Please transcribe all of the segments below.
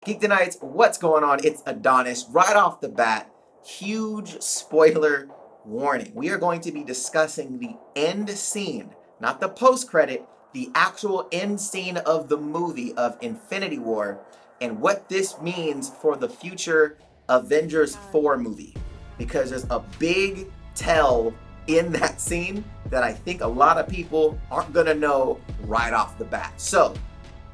Geekdanites, what's going on? It's Adonis. Right off the bat, huge spoiler warning. We are going to be discussing the end scene, not the post-credit, the actual end scene of the movie of Infinity War and what this means for the future Avengers 4 movie. Because there's a big tell in that scene that I think a lot of people aren't gonna know right off the bat. So,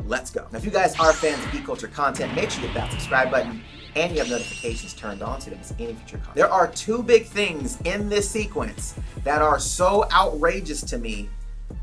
let's go. Now, if you guys are fans of geek culture content, make sure you hit that subscribe button and you have notifications turned on so you don't miss any future content. There are two big things in this sequence that are so outrageous to me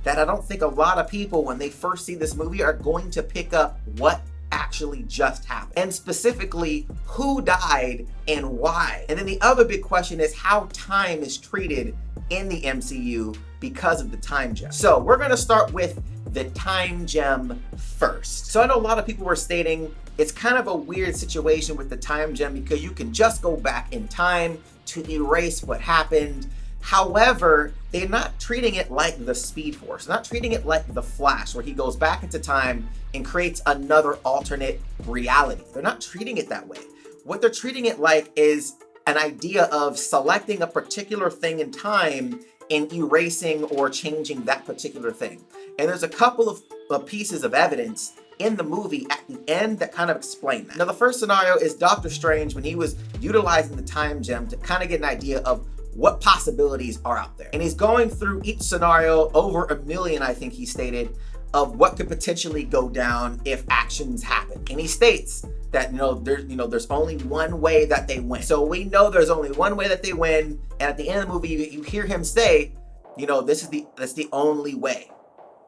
that I don't think a lot of people, when they first see this movie, are going to pick up what actually just happened. And specifically, who died and why. And then the other big question is how time is treated in the MCU because of the time gem. So we're gonna start with the time gem first. So I know a lot of people were stating it's kind of a weird situation with the time gem because you can just go back in time to erase what happened. However, they're not treating it like the Speed Force, not treating it like the Flash, where he goes back into time and creates another alternate reality. They're not treating it that way. What they're treating it like is an idea of selecting a particular thing in time and erasing or changing that particular thing. And there's a couple of pieces of evidence in the movie at the end that kind of explain that. Now, the first scenario is Doctor Strange when he was utilizing the time gem to kind of get an idea of what possibilities are out there. And he's going through each scenario, over 1 million, I think he stated, of what could potentially go down if actions happen. And he states that there's only one way that they win. So we know there's only one way that they win. And at the end of the movie, you hear him say, that's the only way.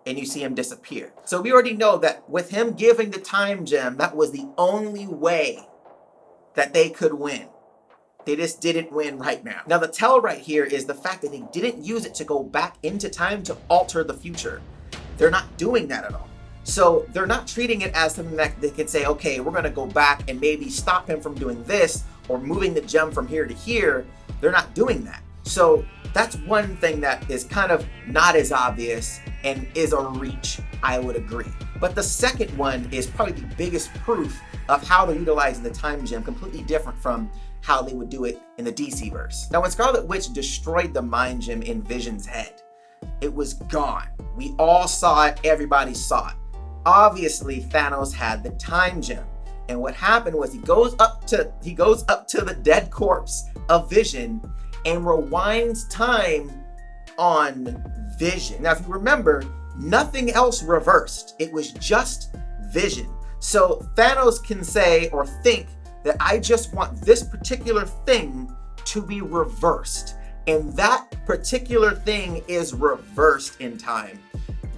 And you see him disappear. So we already know that with him giving the time gem, that was the only way that they could win. They just didn't win right now. Now the tell right here is the fact that they didn't use it to go back into time to alter the future. They're not doing that at all. So they're not treating it as something that they could say, okay, we're gonna go back and maybe stop him from doing this or moving the gem from here to here. They're not doing that. So that's one thing that is kind of not as obvious and is a reach, I would agree. But the second one is probably the biggest proof of how they're utilizing the time gem, completely different from how they would do it in the DC verse. Now, when Scarlet Witch destroyed the mind gem in Vision's head, it was gone. We all saw it, everybody saw it. Obviously, Thanos had the time gem. And what happened was he goes up to the dead corpse of Vision and rewinds time on Vision. Now, if you remember, nothing else reversed. It was just Vision. So Thanos can say or think that I just want this particular thing to be reversed. And that particular thing is reversed in time.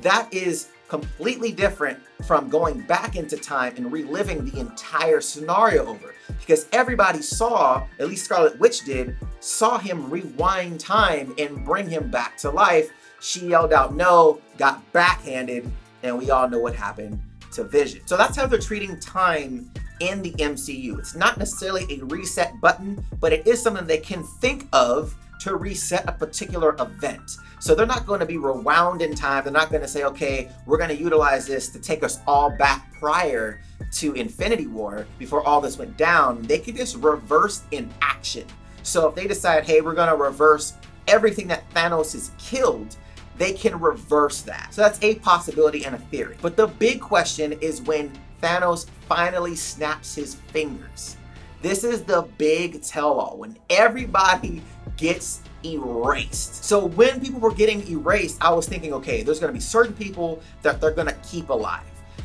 That is completely different from going back into time and reliving the entire scenario over. Because everybody saw, at least Scarlet Witch did, saw him rewind time and bring him back to life. She yelled out no, got backhanded, and we all know what happened to Vision. So that's how they're treating time in the MCU. It's not necessarily a reset button, but it is something they can think of to reset a particular event. So they're not going to be rewound in time. They're not going to say, okay, we're going to utilize this to take us all back prior to Infinity War before all this went down. They could just reverse in action. So if they decide, hey, we're going to reverse everything that Thanos has killed, they can reverse that. So that's a possibility and a theory. But the big question is when Thanos finally snaps his fingers. This is the big tell-all, when everybody gets erased. So when people were getting erased, I was thinking, okay, there's gonna be certain people that they're gonna keep alive.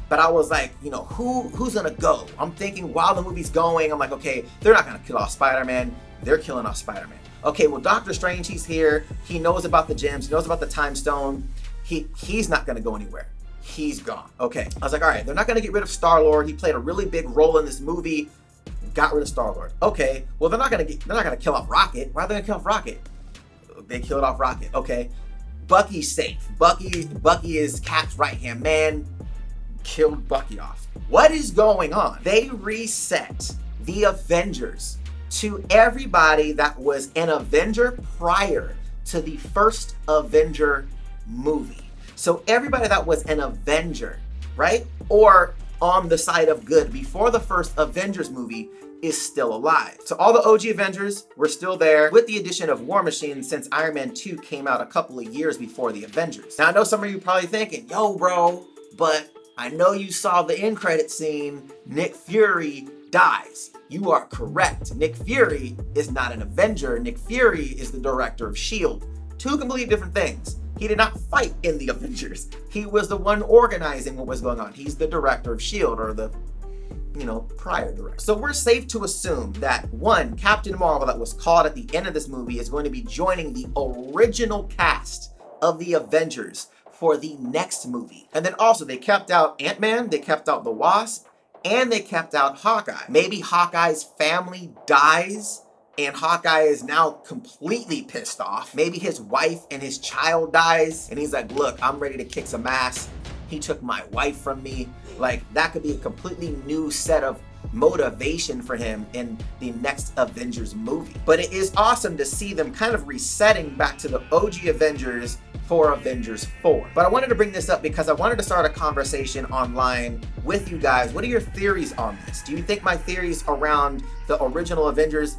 But I was like, who's gonna go? I'm thinking while the movie's going, I'm like, okay, they're not gonna kill off Spider-Man. They're killing off Spider-Man. Okay, well, Doctor Strange, he's here. He knows about the gems. He knows about the time stone. He's not gonna go anywhere. He's gone. Okay, I was like, all right, they're not gonna get rid of Star-Lord. He played a really big role in this movie. Got rid of Star-Lord. Okay, well, they're not gonna kill off Rocket. Why are they gonna kill off Rocket? They killed off Rocket. Okay, Bucky's safe. Bucky is Cap's right-hand man. Killed Bucky off. What is going on? They reset the Avengers to everybody that was an Avenger prior to the first Avenger movie. So everybody that was an Avenger, right? Or on the side of good before the first Avengers movie is still alive. So all the OG Avengers were still there with the addition of War Machine, since Iron Man 2 came out a couple of years before the Avengers. Now I know some of you probably thinking, yo bro, but I know you saw the end credit scene, Nick Fury dies. You are correct. Nick Fury is not an Avenger. Nick Fury is the director of S.H.I.E.L.D. Two completely different things. He did not fight in the Avengers. He was the one organizing what was going on. He's the director of S.H.I.E.L.D., or the prior director. So we're safe to assume that one, Captain Marvel that was called at the end of this movie is going to be joining the original cast of the Avengers for the next movie. And then also they kept out Ant-Man, they kept out the Wasp, and they kept out Hawkeye. Maybe Hawkeye's family dies and Hawkeye is now completely pissed off. Maybe his wife and his child dies and he's like, look, I'm ready to kick some ass. He took my wife from me. Like, that could be a completely new set of motivation for him in the next Avengers movie. But it is awesome to see them kind of resetting back to the OG Avengers for Avengers 4. But I wanted to bring this up because I wanted to start a conversation online with you guys. What are your theories on this? Do you think my theories around the original Avengers,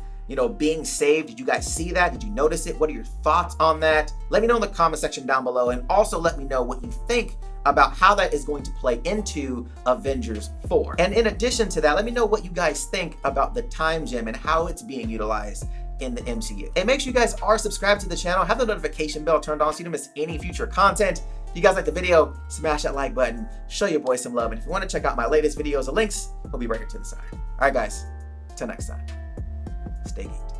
being saved, did you guys see that? Did you notice it? What are your thoughts on that? Let me know in the comment section down below, and also let me know what you think about how that is going to play into Avengers 4. And in addition to that, let me know what you guys think about the time gem and how it's being utilized in the MCU. And make sure you guys are subscribed to the channel, have the notification bell turned on so you don't miss any future content. If you guys like the video, smash that like button, show your boy some love, and if you want to check out my latest videos, the links will be right here to the side. All right guys, till next time, stay geeked.